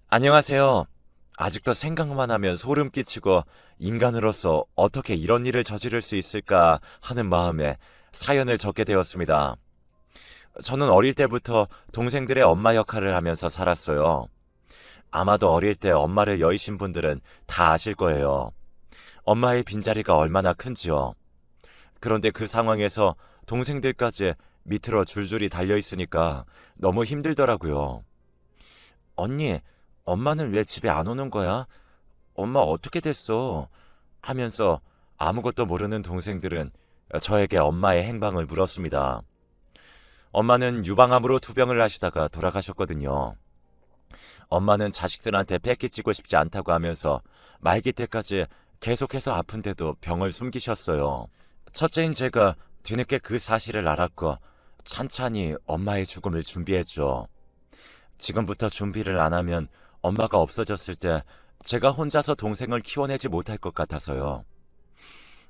안녕하세요. 아직도 생각만 하면 소름 끼치고 인간으로서 어떻게 이런 일을 저지를 수 있을까 하는 마음에 사연을 적게 되었습니다. 저는 어릴 때부터 동생들의 엄마 역할을 하면서 살았어요. 아마도 어릴 때 엄마를 여의신 분들은 다 아실 거예요. 엄마의 빈자리가 얼마나 큰지요. 그런데 그 상황에서 동생들까지 밑으로 줄줄이 달려 있으니까 너무 힘들더라고요. 언니, 엄마는 왜 집에 안 오는 거야? 엄마 어떻게 됐어? 하면서 아무것도 모르는 동생들은 저에게 엄마의 행방을 물었습니다. 엄마는 유방암으로 투병을 하시다가 돌아가셨거든요. 엄마는 자식들한테 패기치고 싶지 않다고 하면서 말기 때까지 계속해서 아픈데도 병을 숨기셨어요. 첫째인 제가 뒤늦게 그 사실을 알았고 찬찬히 엄마의 죽음을 준비했죠. 지금부터 준비를 안 하면 엄마가 없어졌을 때 제가 혼자서 동생을 키워내지 못할 것 같아서요.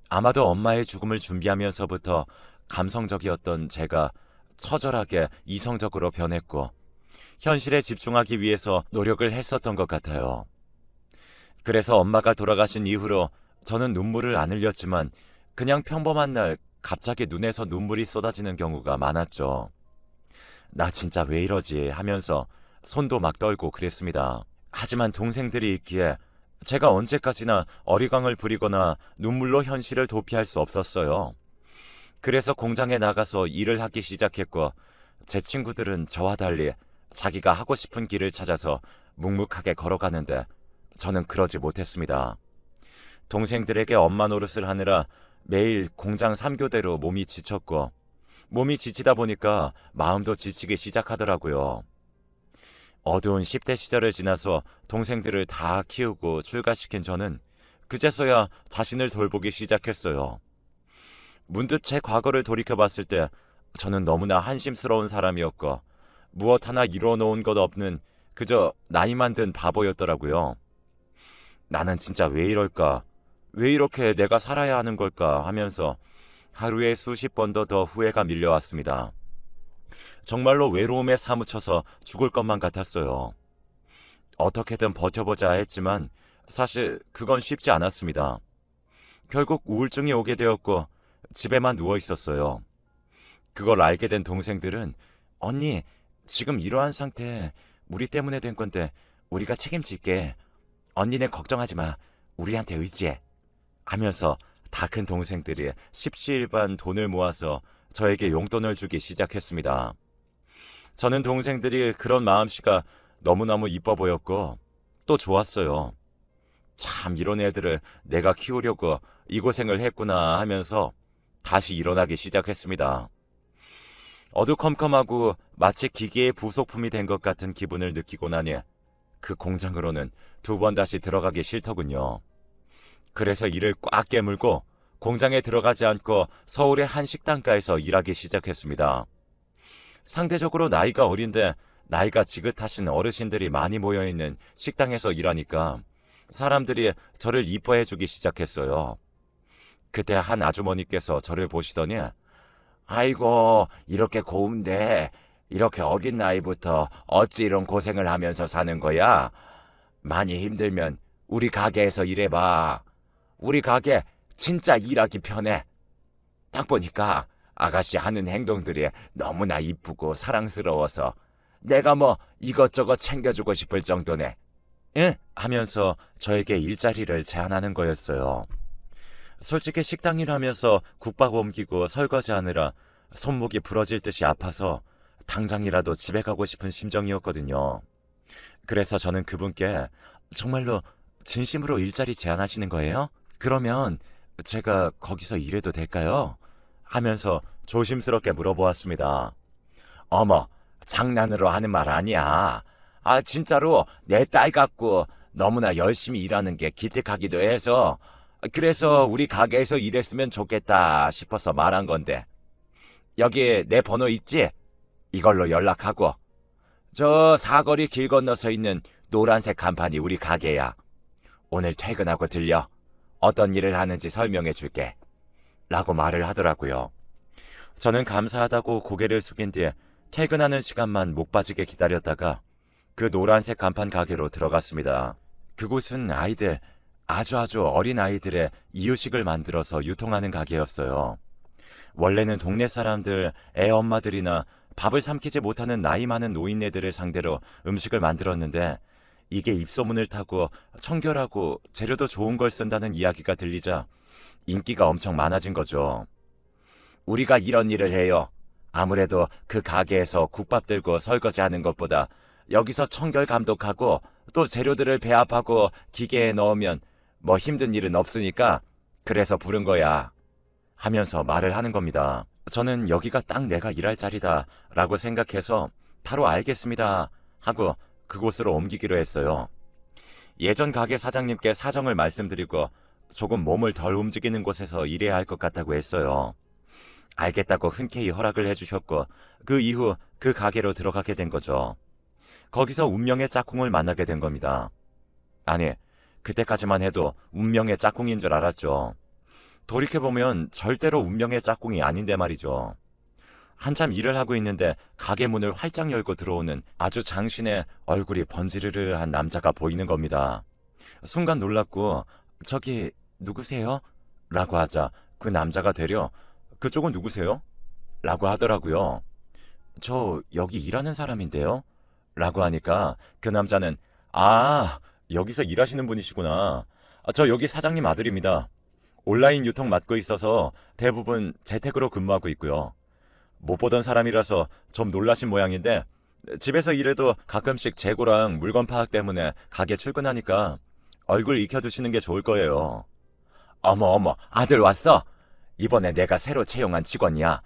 아마도 엄마의 죽음을 준비하면서부터 감성적이었던 제가 처절하게 이성적으로 변했고 현실에 집중하기 위해서 노력을 했었던 것 같아요. 그래서 엄마가 돌아가신 이후로 저는 눈물을 안 흘렸지만 그냥 평범한 날 갑자기 눈에서 눈물이 쏟아지는 경우가 많았죠. 나 진짜 왜 이러지 하면서 손도 막 떨고 그랬습니다. 하지만 동생들이 있기에 제가 언제까지나 어리광을 부리거나 눈물로 현실을 도피할 수 없었어요. 그래서 공장에 나가서 일을 하기 시작했고 제 친구들은 저와 달리 자기가 하고 싶은 길을 찾아서 묵묵하게 걸어가는데 저는 그러지 못했습니다. 동생들에게 엄마 노릇을 하느라 매일 공장 3교대로 몸이 지쳤고 몸이 지치다 보니까 마음도 지치기 시작하더라고요. 어두운 10대 시절을 지나서 동생들을 다 키우고 출가시킨 저는 그제서야 자신을 돌보기 시작했어요. 문득 제 과거를 돌이켜봤을 때 저는 너무나 한심스러운 사람이었고 무엇 하나 이루어놓은 것 없는 그저 나이만 든 바보였더라고요. 나는 진짜 왜 이럴까? 왜 이렇게 내가 살아야 하는 걸까? 하면서 하루에 수십 번도 더 후회가 밀려왔습니다. 정말로 외로움에 사무쳐서 죽을 것만 같았어요. 어떻게든 버텨보자 했지만 사실 그건 쉽지 않았습니다. 결국 우울증이 오게 되었고 집에만 누워 있었어요. 그걸 알게 된 동생들은 언니, 지금 이러한 상태 우리 때문에 된 건데 우리가 책임질게. 언니는 걱정하지 마. 우리한테 의지해. 하면서 다 큰 동생들이 십시일반 돈을 모아서 저에게 용돈을 주기 시작했습니다. 저는 동생들이 그런 마음씨가 너무너무 이뻐 보였고 또 좋았어요. 참 이런 애들을 내가 키우려고 이 고생을 했구나 하면서 다시 일어나기 시작했습니다. 어두컴컴하고 마치 기계의 부속품이 된 것 같은 기분을 느끼고 나니 그 공장으로는 두 번 다시 들어가기 싫더군요. 그래서 이를 꽉 깨물고 공장에 들어가지 않고 서울의 한 식당가에서 일하기 시작했습니다. 상대적으로 나이가 어린데 나이가 지긋하신 어르신들이 많이 모여있는 식당에서 일하니까 사람들이 저를 이뻐해주기 시작했어요. 그때 한 아주머니께서 저를 보시더니 아이고 이렇게 고운데 이렇게 어린 나이부터 어찌 이런 고생을 하면서 사는 거야? 많이 힘들면 우리 가게에서 일해봐. 우리 가게 진짜 일하기 편해. 딱 보니까 아가씨 하는 행동들이 너무나 이쁘고 사랑스러워서 내가 뭐 이것저것 챙겨주고 싶을 정도네. 응? 하면서 저에게 일자리를 제안하는 거였어요. 솔직히 식당 일하면서 국밥 옮기고 설거지하느라 손목이 부러질 듯이 아파서 당장이라도 집에 가고 싶은 심정이었거든요. 그래서 저는 그분께 정말로 진심으로 일자리 제안하시는 거예요? 그러면 제가 거기서 일해도 될까요? 하면서 조심스럽게 물어보았습니다. 어머, 장난으로 하는 말 아니야. 아, 진짜로 내 딸 같고 너무나 열심히 일하는 게 기특하기도 해서 그래서 우리 가게에서 일했으면 좋겠다 싶어서 말한 건데 여기 내 번호 있지? 이걸로 연락하고 저 사거리 길 건너서 있는 노란색 간판이 우리 가게야. 오늘 퇴근하고 들려. 어떤 일을 하는지 설명해 줄게. 라고 말을 하더라고요. 저는 감사하다고 고개를 숙인 뒤에 퇴근하는 시간만 목 빠지게 기다렸다가 그 노란색 간판 가게로 들어갔습니다. 그곳은 아주 어린 아이들의 이유식을 만들어서 유통하는 가게였어요. 원래는 동네 사람들, 애 엄마들이나 밥을 삼키지 못하는 나이 많은 노인네들을 상대로 음식을 만들었는데 이게 입소문을 타고 청결하고 재료도 좋은 걸 쓴다는 이야기가 들리자 인기가 엄청 많아진 거죠. 우리가 이런 일을 해요. 아무래도 그 가게에서 국밥 들고 설거지하는 것보다 여기서 청결 감독하고 또 재료들을 배합하고 기계에 넣으면 뭐 힘든 일은 없으니까 그래서 부른 거야. 하면서 말을 하는 겁니다. 저는 여기가 딱 내가 일할 자리다 라고 생각해서 바로 알겠습니다 하고 그곳으로 옮기기로 했어요. 예전 가게 사장님께 사정을 말씀드리고 조금 몸을 덜 움직이는 곳에서 일해야 할 것 같다고 했어요. 알겠다고 흔쾌히 허락을 해주셨고 그 이후 그 가게로 들어가게 된 거죠. 거기서 운명의 짝꿍을 만나게 된 겁니다. 아니, 그때까지만 해도 운명의 짝꿍인 줄 알았죠. 돌이켜보면 절대로 운명의 짝꿍이 아닌데 말이죠. 한참 일을 하고 있는데 가게 문을 활짝 열고 들어오는 아주 장신의 얼굴이 번지르르한 남자가 보이는 겁니다. 순간 놀랐고 저기 누구세요? 라고 하자 그 남자가 되려 그쪽은 누구세요? 라고 하더라고요. 저 여기 일하는 사람인데요? 라고 하니까 그 남자는 여기서 일하시는 분이시구나. 저 여기 사장님 아들입니다. 온라인 유통 맡고 있어서 대부분 재택으로 근무하고 있고요. 못 보던 사람이라서 좀 놀라신 모양인데 집에서 일해도 가끔씩 재고랑 물건 파악 때문에 가게 출근하니까 얼굴 익혀두시는 게 좋을 거예요. 어머, 아들 왔어? 이번에 내가 새로 채용한 직원이야.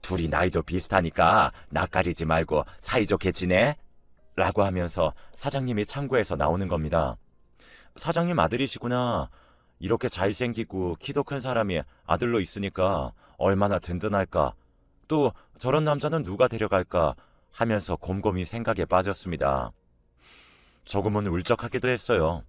둘이 나이도 비슷하니까 낯가리지 말고 사이좋게 지내? 라고 하면서 사장님이 창고에서 나오는 겁니다. 사장님 아들이시구나. 이렇게 잘생기고 키도 큰 사람이 아들로 있으니까 얼마나 든든할까. 또 저런 남자는 누가 데려갈까 하면서 곰곰이 생각에 빠졌습니다. 조금은 울적하기도 했어요.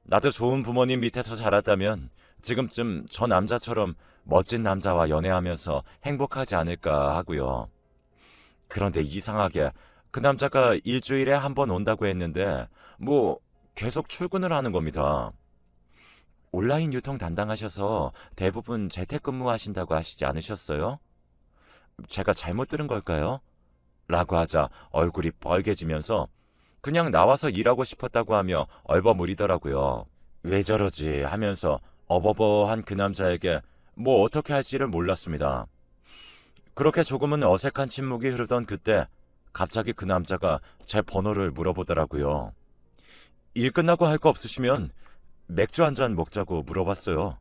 나도 좋은 부모님 밑에서 자랐다면 지금쯤 저 남자처럼 멋진 남자와 연애하면서 행복하지 않을까 하고요. 그런데 이상하게 그 남자가 일주일에 한 번 온다고 했는데 계속 출근을 하는 겁니다. 온라인 유통 담당하셔서 대부분 재택근무하신다고 하시지 않으셨어요? 제가 잘못 들은 걸까요? 라고 하자 얼굴이 빨개지면서 그냥 나와서 일하고 싶었다고 하며 얼버무리더라고요. 왜 저러지 하면서 어버버한 그 남자에게 어떻게 할지를 몰랐습니다. 그렇게 조금은 어색한 침묵이 흐르던 그때 갑자기 그 남자가 제 번호를 물어보더라고요. 일 끝나고 할 거 없으시면 맥주 한 잔 먹자고 물어봤어요.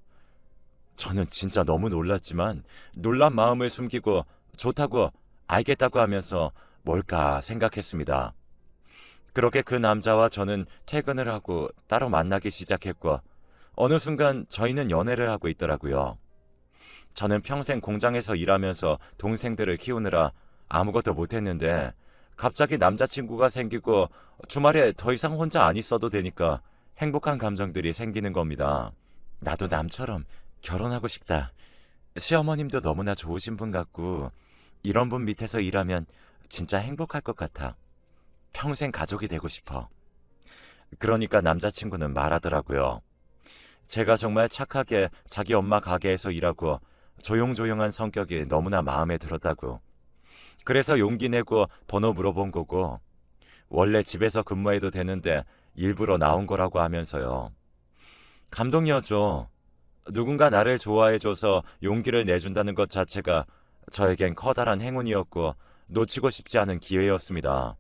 저는 진짜 너무 놀랐지만 놀란 마음을 숨기고 좋다고 알겠다고 하면서 뭘까 생각했습니다. 그렇게 그 남자와 저는 퇴근을 하고 따로 만나기 시작했고 어느 순간 저희는 연애를 하고 있더라고요. 저는 평생 공장에서 일하면서 동생들을 키우느라 아무것도 못했는데 갑자기 남자친구가 생기고 주말에 더 이상 혼자 안 있어도 되니까 행복한 감정들이 생기는 겁니다. 나도 남처럼 결혼하고 싶다. 시어머님도 너무나 좋으신 분 같고 이런 분 밑에서 일하면 진짜 행복할 것 같아. 평생 가족이 되고 싶어. 그러니까 남자친구는 말하더라고요. 제가 정말 착하게 자기 엄마 가게에서 일하고 조용조용한 성격이 너무나 마음에 들었다고. 그래서 용기 내고 번호 물어본 거고 원래 집에서 근무해도 되는데 일부러 나온 거라고 하면서요. 감동이었죠. 누군가 나를 좋아해줘서 용기를 내준다는 것 자체가 저에겐 커다란 행운이었고 놓치고 싶지 않은 기회였습니다.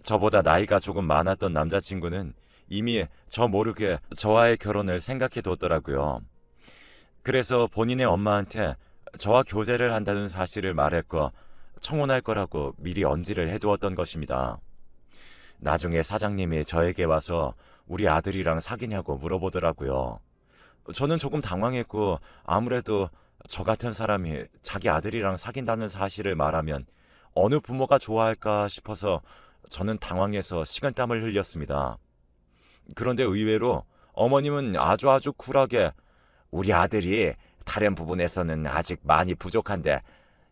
저보다 나이가 조금 많았던 남자친구는 이미 저 모르게 저와의 결혼을 생각해 뒀더라고요. 그래서 본인의 엄마한테 저와 교제를 한다는 사실을 말했고 청혼할 거라고 미리 언지를 해두었던 것입니다. 나중에 사장님이 저에게 와서 우리 아들이랑 사귀냐고 물어보더라고요. 저는 조금 당황했고 아무래도 저 같은 사람이 자기 아들이랑 사귄다는 사실을 말하면 어느 부모가 좋아할까 싶어서 저는 당황해서 식은땀을 흘렸습니다. 그런데 의외로 어머님은 아주 쿨하게 우리 아들이 다른 부분에서는 아직 많이 부족한데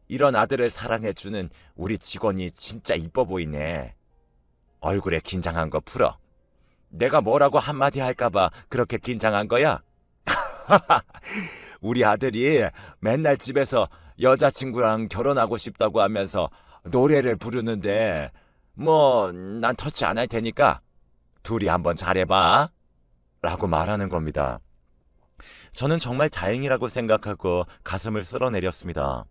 이런 아들을 사랑해주는 우리 직원이 진짜 이뻐 보이네. 얼굴에 긴장한 거 풀어. 내가 뭐라고 한마디 할까봐 그렇게 긴장한 거야? 우리 아들이 맨날 집에서 여자친구랑 결혼하고 싶다고 하면서 노래를 부르는데 뭐 난 터치 안 할 테니까 둘이 한번 잘해봐 라고 말하는 겁니다. 저는 정말 다행이라고 생각하고 가슴을 쓸어내렸습니다.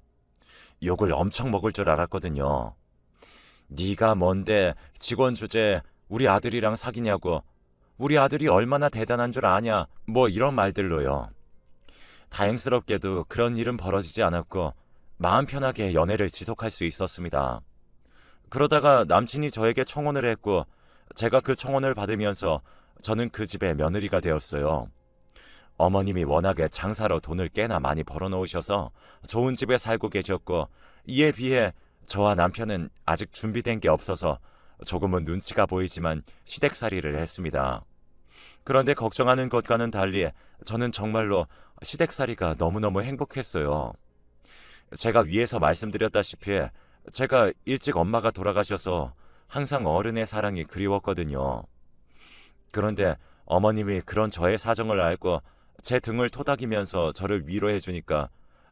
욕을 엄청 먹을 줄 알았거든요. 네가 뭔데 직원 주제에 우리 아들이랑 사귀냐고, 우리 아들이 얼마나 대단한 줄 아냐, 뭐 이런 말들로요. 다행스럽게도 그런 일은 벌어지지 않았고 마음 편하게 연애를 지속할 수 있었습니다. 그러다가 남친이 저에게 청혼을 했고 제가 그 청혼을 받으면서 저는 그 집의 며느리가 되었어요. 어머님이 워낙에 장사로 돈을 꽤나 많이 벌어놓으셔서 좋은 집에 살고 계셨고 이에 비해 저와 남편은 아직 준비된 게 없어서 조금은 눈치가 보이지만 시댁살이를 했습니다. 그런데 걱정하는 것과는 달리 저는 정말로 시댁살이가 너무너무 행복했어요. 제가 위에서 말씀드렸다시피 제가 일찍 엄마가 돌아가셔서 항상 어른의 사랑이 그리웠거든요. 그런데 어머님이 그런 저의 사정을 알고 제 등을 토닥이면서 저를 위로해 주니까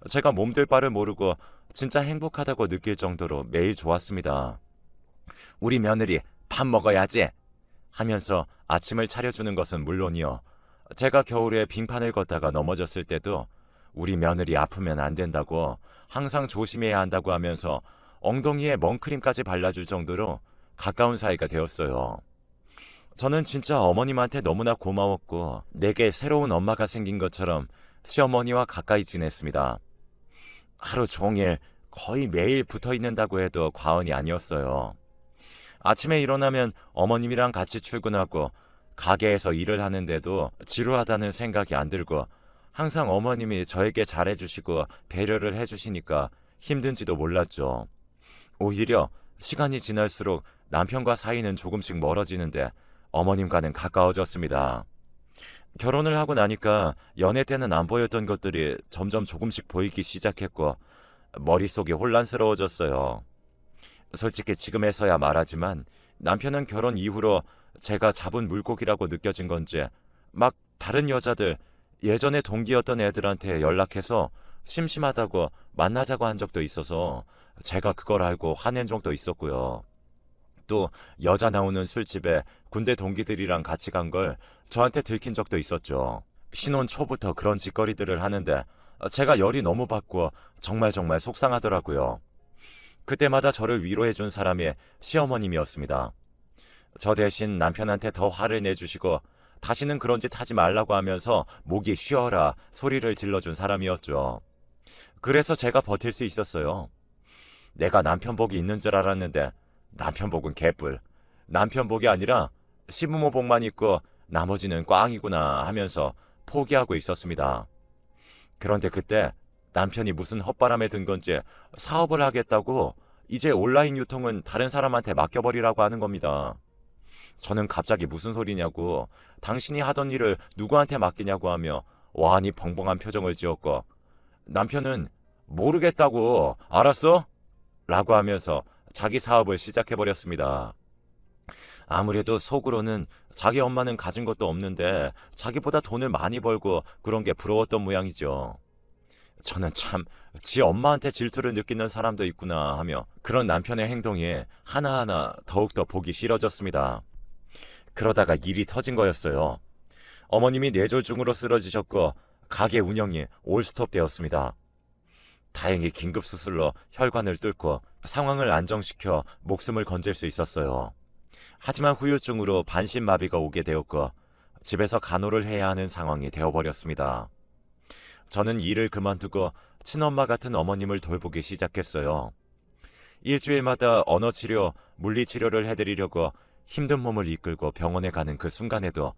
제가 몸둘 바를 모르고 진짜 행복하다고 느낄 정도로 매일 좋았습니다. 우리 며느리 밥 먹어야지 하면서 아침을 차려주는 것은 물론이요. 제가 겨울에 빙판을 걷다가 넘어졌을 때도 우리 며느리 아프면 안 된다고 항상 조심해야 한다고 하면서 엉덩이에 먼크림까지 발라줄 정도로 가까운 사이가 되었어요. 저는 진짜 어머님한테 너무나 고마웠고 내게 새로운 엄마가 생긴 것처럼 시어머니와 가까이 지냈습니다. 하루 종일 거의 매일 붙어 있는다고 해도 과언이 아니었어요. 아침에 일어나면 어머님이랑 같이 출근하고 가게에서 일을 하는데도 지루하다는 생각이 안 들고 항상 어머님이 저에게 잘해주시고 배려를 해주시니까 힘든지도 몰랐죠. 오히려 시간이 지날수록 남편과 사이는 조금씩 멀어지는데 어머님과는 가까워졌습니다. 결혼을 하고 나니까 연애 때는 안 보였던 것들이 점점 조금씩 보이기 시작했고 머릿속이 혼란스러워졌어요. 솔직히 지금에서야 말하지만 남편은 결혼 이후로 제가 잡은 물고기라고 느껴진 건지 막 다른 여자들, 예전에 동기였던 애들한테 연락해서 심심하다고 만나자고 한 적도 있어서 제가 그걸 알고 화낸 적도 있었고요. 또 여자 나오는 술집에 군대 동기들이랑 같이 간 걸 저한테 들킨 적도 있었죠. 신혼 초부터 그런 짓거리들을 하는데 제가 열이 너무 받고 정말 속상하더라고요. 그때마다 저를 위로해준 사람이 시어머님이었습니다. 저 대신 남편한테 더 화를 내주시고 다시는 그런 짓 하지 말라고 하면서 목이 쉬어라 소리를 질러준 사람이었죠. 그래서 제가 버틸 수 있었어요. 내가 남편 복이 있는 줄 알았는데 남편 복은 개뿔. 남편 복이 아니라 시부모 복만 있고 나머지는 꽝이구나 하면서 포기하고 있었습니다. 그런데 그때 남편이 무슨 헛바람에 든 건지 사업을 하겠다고 이제 온라인 유통은 다른 사람한테 맡겨버리라고 하는 겁니다. 저는 갑자기 무슨 소리냐고 당신이 하던 일을 누구한테 맡기냐고 하며 와하니 벙벙한 표정을 지었고 남편은 모르겠다고 알았어? 라고 하면서 자기 사업을 시작해버렸습니다. 아무래도 속으로는 자기 엄마는 가진 것도 없는데 자기보다 돈을 많이 벌고 그런 게 부러웠던 모양이죠. 저는 참 지 엄마한테 질투를 느끼는 사람도 있구나 하며 그런 남편의 행동이 하나하나 더욱더 보기 싫어졌습니다. 그러다가 일이 터진 거였어요. 어머님이 뇌졸중으로 쓰러지셨고 가게 운영이 올스톱 되었습니다. 다행히 긴급수술로 혈관을 뚫고 상황을 안정시켜 목숨을 건질 수 있었어요. 하지만 후유증으로 반신마비가 오게 되었고 집에서 간호를 해야 하는 상황이 되어버렸습니다. 저는 일을 그만두고 친엄마 같은 어머님을 돌보기 시작했어요. 일주일마다 언어치료, 물리치료를 해드리려고 힘든 몸을 이끌고 병원에 가는 그 순간에도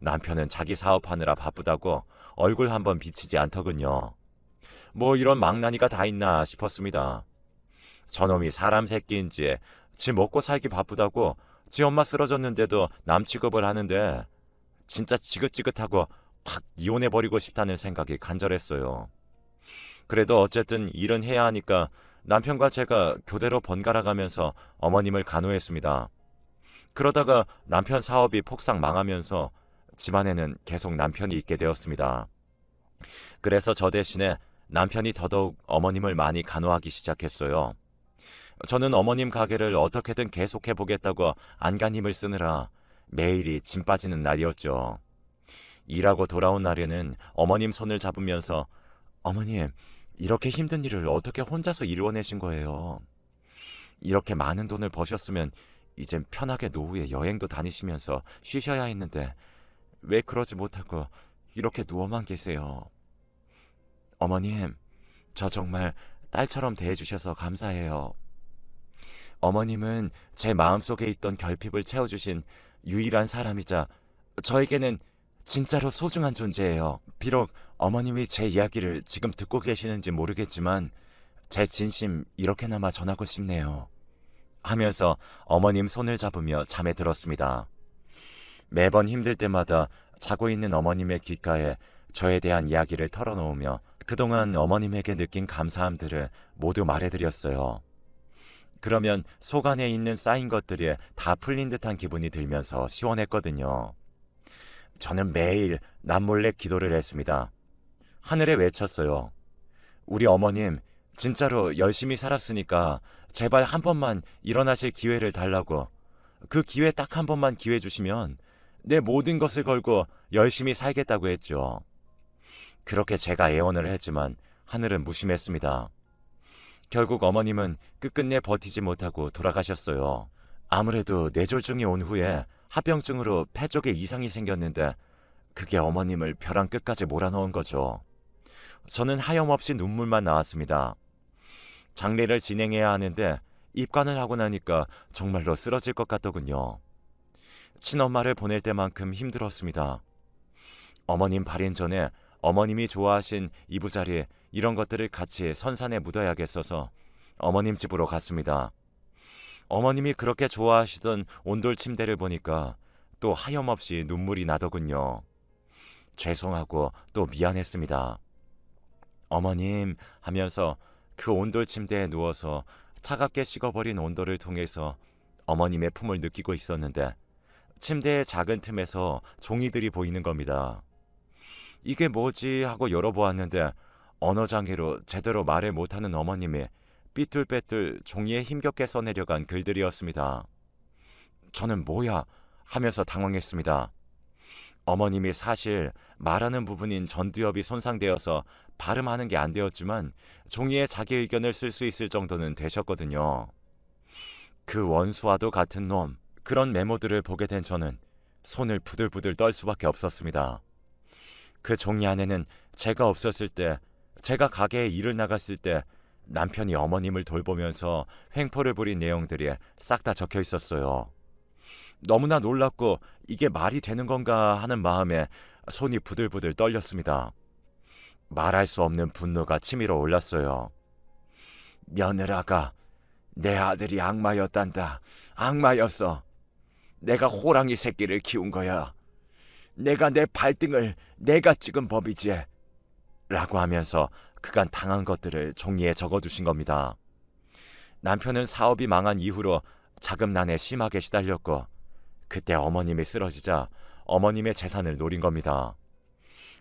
남편은 자기 사업하느라 바쁘다고 얼굴 한번 비치지 않더군요. 뭐 이런 망나니가 다 있나 싶었습니다. 저놈이 사람 새끼인지 지 먹고 살기 바쁘다고 지 엄마 쓰러졌는데도 남 취급을 하는데 진짜 지긋지긋하고 확 이혼해버리고 싶다는 생각이 간절했어요. 그래도 어쨌든 일은 해야 하니까 남편과 제가 교대로 번갈아 가면서 어머님을 간호했습니다. 그러다가 남편 사업이 폭삭 망하면서 집안에는 계속 남편이 있게 되었습니다. 그래서 저 대신에 남편이 더더욱 어머님을 많이 간호하기 시작했어요. 저는 어머님 가게를 어떻게든 계속해 보겠다고 안간힘을 쓰느라 매일이 짐 빠지는 날이었죠. 일하고 돌아온 날에는 어머님 손을 잡으면서 어머님, 이렇게 힘든 일을 어떻게 혼자서 이루어내신 거예요? 이렇게 많은 돈을 버셨으면 이젠 편하게 노후에 여행도 다니시면서 쉬셔야 했는데 왜 그러지 못하고 이렇게 누워만 계세요? 어머님, 저 정말 딸처럼 대해주셔서 감사해요. 어머님은 제 마음속에 있던 결핍을 채워주신 유일한 사람이자 저에게는 진짜로 소중한 존재예요. 비록 어머님이 제 이야기를 지금 듣고 계시는지 모르겠지만 제 진심 이렇게나마 전하고 싶네요. 하면서 어머님 손을 잡으며 잠에 들었습니다. 매번 힘들 때마다 자고 있는 어머님의 귓가에 저에 대한 이야기를 털어놓으며 그동안 어머님에게 느낀 감사함들을 모두 말해드렸어요. 그러면 속 안에 있는 쌓인 것들이 다 풀린 듯한 기분이 들면서 시원했거든요. 저는 매일 남몰래 기도를 했습니다. 하늘에 외쳤어요. 우리 어머님 진짜로 열심히 살았으니까 제발 한 번만 일어나실 기회를 달라고. 그 기회 딱 한 번만 기회 주시면 내 모든 것을 걸고 열심히 살겠다고 했죠. 그렇게 제가 애원을 했지만 하늘은 무심했습니다. 결국 어머님은 끝끝내 버티지 못하고 돌아가셨어요. 아무래도 뇌졸중이 온 후에 합병증으로 폐 쪽에 이상이 생겼는데 그게 어머님을 벼랑 끝까지 몰아넣은 거죠. 저는 하염없이 눈물만 나왔습니다. 장례를 진행해야 하는데 입관을 하고 나니까 정말로 쓰러질 것 같더군요. 친엄마를 보낼 때만큼 힘들었습니다. 어머님 발인 전에 어머님이 좋아하신 이부자리 이런 것들을 같이 선산에 묻어야겠어서 어머님 집으로 갔습니다. 어머님이 그렇게 좋아하시던 온돌 침대를 보니까 또 하염없이 눈물이 나더군요. 죄송하고 또 미안했습니다. 어머님 하면서 그 온돌 침대에 누워서 차갑게 식어버린 온돌을 통해서 어머님의 품을 느끼고 있었는데 침대의 작은 틈에서 종이들이 보이는 겁니다. 이게 뭐지 하고 열어보았는데 언어장애로 제대로 말을 못하는 어머님이 삐뚤빼뚤 종이에 힘겹게 써내려간 글들이었습니다. 저는 뭐야 하면서 당황했습니다. 어머님이 사실 말하는 부분인 전두엽이 손상되어서 발음하는 게 안 되었지만 종이에 자기 의견을 쓸 수 있을 정도는 되셨거든요. 그 원수와도 같은 놈, 그런 메모들을 보게 된 저는 손을 부들부들 떨 수밖에 없었습니다. 그 종이 안에는 제가 없었을 때, 제가 가게에 일을 나갔을 때 남편이 어머님을 돌보면서 횡포를 부린 내용들이 싹 다 적혀 있었어요. 너무나 놀랍고 이게 말이 되는 건가 하는 마음에 손이 부들부들 떨렸습니다. 말할 수 없는 분노가 치밀어 올랐어요. 며느라가 내 아들이 악마였단다. 악마였어. 내가 호랑이 새끼를 키운 거야. 내가 내 발등을 내가 찍은 법이지. 라고 하면서 그간 당한 것들을 종이에 적어두신 겁니다. 남편은 사업이 망한 이후로 자금난에 심하게 시달렸고 그때 어머님이 쓰러지자 어머님의 재산을 노린 겁니다.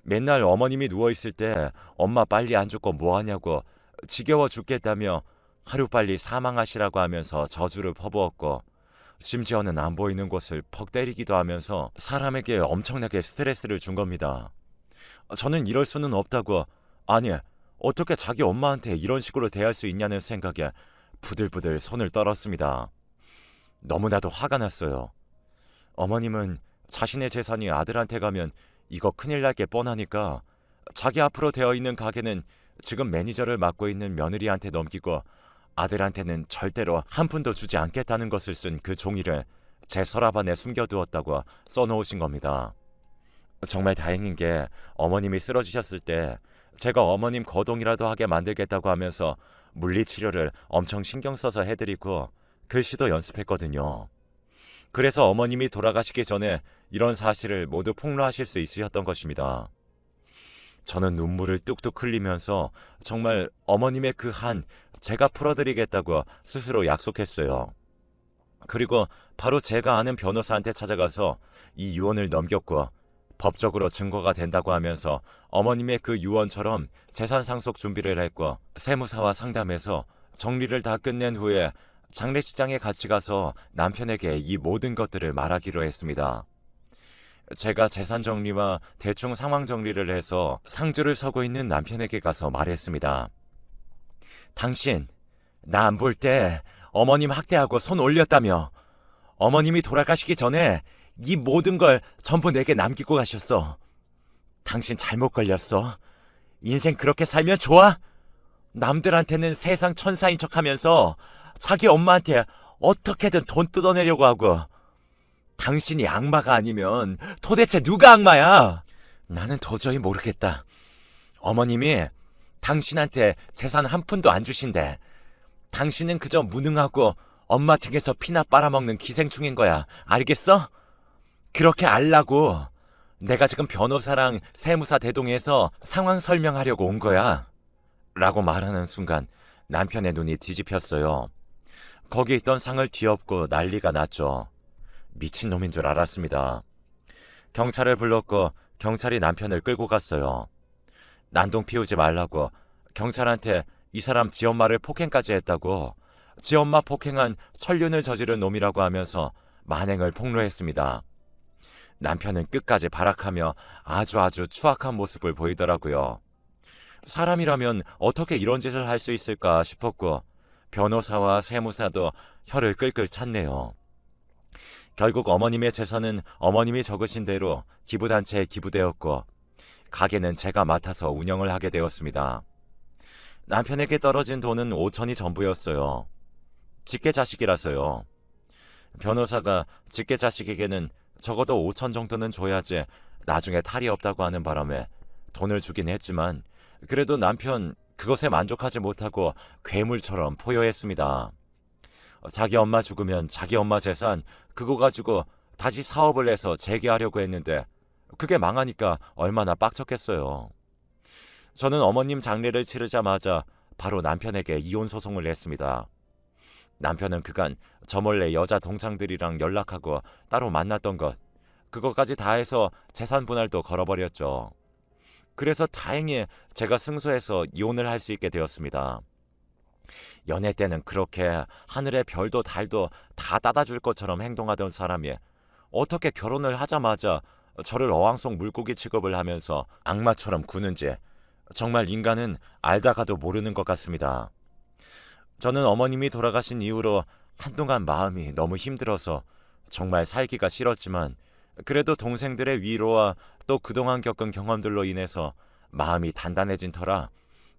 맨날 어머님이 누워있을 때 엄마 빨리 안 죽고 뭐하냐고 지겨워 죽겠다며 하루빨리 사망하시라고 하면서 저주를 퍼부었고 심지어는 안 보이는 곳을 퍽 때리기도 하면서 사람에게 엄청나게 스트레스를 준 겁니다. 저는 이럴 수는 없다고, 아니 어떻게 자기 엄마한테 이런 식으로 대할 수 있냐는 생각에 부들부들 손을 떨었습니다. 너무나도 화가 났어요. 어머님은 자신의 재산이 아들한테 가면 이거 큰일 날 게 뻔하니까 자기 앞으로 되어 있는 가게는 지금 매니저를 맡고 있는 며느리한테 넘기고 아들한테는 절대로 한 푼도 주지 않겠다는 것을 쓴 그 종이를 제 서랍 안에 숨겨두었다고 써놓으신 겁니다. 정말 다행인 게 어머님이 쓰러지셨을 때 제가 어머님 거동이라도 하게 만들겠다고 하면서 물리치료를 엄청 신경 써서 해드리고 글씨도 연습했거든요. 그래서 어머님이 돌아가시기 전에 이런 사실을 모두 폭로하실 수 있으셨던 것입니다. 저는 눈물을 뚝뚝 흘리면서 정말 어머님의 그 한 제가 풀어드리겠다고 스스로 약속했어요. 그리고 바로 제가 아는 변호사한테 찾아가서 이 유언을 넘겼고 법적으로 증거가 된다고 하면서 어머님의 그 유언처럼 재산 상속 준비를 했고 세무사와 상담해서 정리를 다 끝낸 후에 장례식장에 같이 가서 남편에게 이 모든 것들을 말하기로 했습니다. 제가 재산 정리와 대충 상황 정리를 해서 상주를 서고 있는 남편에게 가서 말했습니다. 당신, 나 안 볼 때 어머님 학대하고 손 올렸다며. 어머님이 돌아가시기 전에 이 모든 걸 전부 내게 남기고 가셨어. 당신 잘못 걸렸어. 인생 그렇게 살면 좋아? 남들한테는 세상 천사인 척하면서 자기 엄마한테 어떻게든 돈 뜯어내려고 하고. 당신이 악마가 아니면 도대체 누가 악마야? 나는 도저히 모르겠다. 어머님이 당신한테 재산 한 푼도 안 주신대. 당신은 그저 무능하고 엄마 등에서 피나 빨아먹는 기생충인 거야. 알겠어? 그렇게 알라고 내가 지금 변호사랑 세무사 대동해서 상황 설명하려고 온 거야. 라고 말하는 순간 남편의 눈이 뒤집혔어요. 거기 있던 상을 뒤엎고 난리가 났죠. 미친놈인 줄 알았습니다. 경찰을 불렀고 경찰이 남편을 끌고 갔어요. 난동 피우지 말라고 경찰한테 이 사람 지 엄마를 폭행까지 했다고 지 엄마 폭행한 천륜을 저지른 놈이라고 하면서 만행을 폭로했습니다. 남편은 끝까지 발악하며 아주 추악한 모습을 보이더라고요. 사람이라면 어떻게 이런 짓을 할 수 있을까 싶었고 변호사와 세무사도 혀를 끌끌 찼네요. 결국 어머님의 재산은 어머님이 적으신 대로 기부단체에 기부되었고 가게는 제가 맡아서 운영을 하게 되었습니다. 남편에게 떨어진 돈은 5천이 전부였어요. 직계자식이라서요. 변호사가 직계자식에게는 적어도 5천 정도는 줘야지 나중에 탈이 없다고 하는 바람에 돈을 주긴 했지만 그래도 남편 그것에 만족하지 못하고 괴물처럼 포효했습니다. 자기 엄마 죽으면 자기 엄마 재산 그거 가지고 다시 사업을 해서 재개하려고 했는데 그게 망하니까 얼마나 빡쳤겠어요. 저는 어머님 장례를 치르자마자 바로 남편에게 이혼 소송을 냈습니다. 남편은 그간 저 몰래 여자 동창들이랑 연락하고 따로 만났던 것 그것까지 다 해서 재산 분할도 걸어버렸죠. 그래서 다행히 제가 승소해서 이혼을 할 수 있게 되었습니다. 연애 때는 그렇게 하늘의 별도 달도 다 따다줄 것처럼 행동하던 사람이 어떻게 결혼을 하자마자 저를 어항속 물고기 취급을 하면서 악마처럼 구는지 정말 인간은 알다가도 모르는 것 같습니다. 저는 어머님이 돌아가신 이후로 한동안 마음이 너무 힘들어서 정말 살기가 싫었지만 그래도 동생들의 위로와 또 그동안 겪은 경험들로 인해서 마음이 단단해진 터라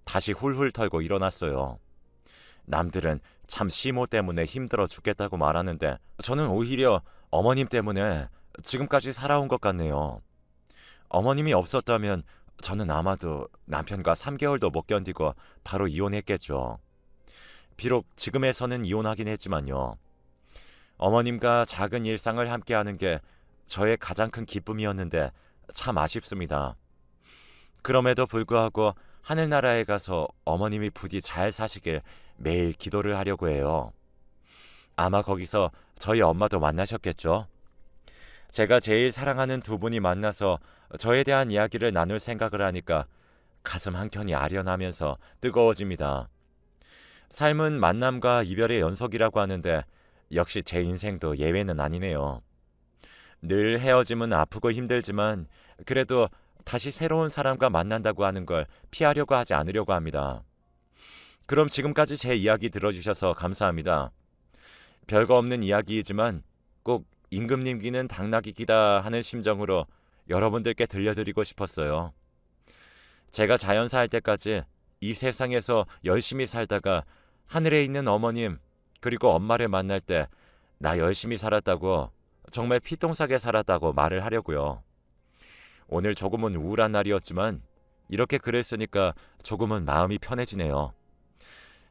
다시 훌훌 털고 일어났어요. 남들은 참 시모 때문에 힘들어 죽겠다고 말하는데 저는 오히려 어머님 때문에 지금까지 살아온 것 같네요. 어머님이 없었다면 저는 아마도 남편과 3개월도 못 견디고 바로 이혼했겠죠. 비록 지금에서는 이혼하긴 했지만요. 어머님과 작은 일상을 함께하는 게 저의 가장 큰 기쁨이었는데 참 아쉽습니다. 그럼에도 불구하고 하늘나라에 가서 어머님이 부디 잘 사시길 매일 기도를 하려고 해요. 아마 거기서 저희 엄마도 만나셨겠죠? 제가 제일 사랑하는 두 분이 만나서 저에 대한 이야기를 나눌 생각을 하니까 가슴 한켠이 아련하면서 뜨거워집니다. 삶은 만남과 이별의 연속이라고 하는데 역시 제 인생도 예외는 아니네요. 늘 헤어짐은 아프고 힘들지만 그래도 다시 새로운 사람과 만난다고 하는 걸 피하려고 하지 않으려고 합니다. 그럼 지금까지 제 이야기 들어주셔서 감사합니다. 별거 없는 이야기이지만 꼭 임금님 귀는 당나귀 귀다 하는 심정으로 여러분들께 들려드리고 싶었어요. 제가 자연사 할 때까지 이 세상에서 열심히 살다가 하늘에 있는 어머님 그리고 엄마를 만날 때 나 열심히 살았다고 정말 피똥싸게 살았다고 말을 하려고요. 오늘 조금은 우울한 날이었지만 이렇게 글을 쓰니까 조금은 마음이 편해지네요.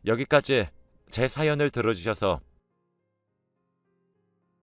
여기까지 제 사연을 들어주셔서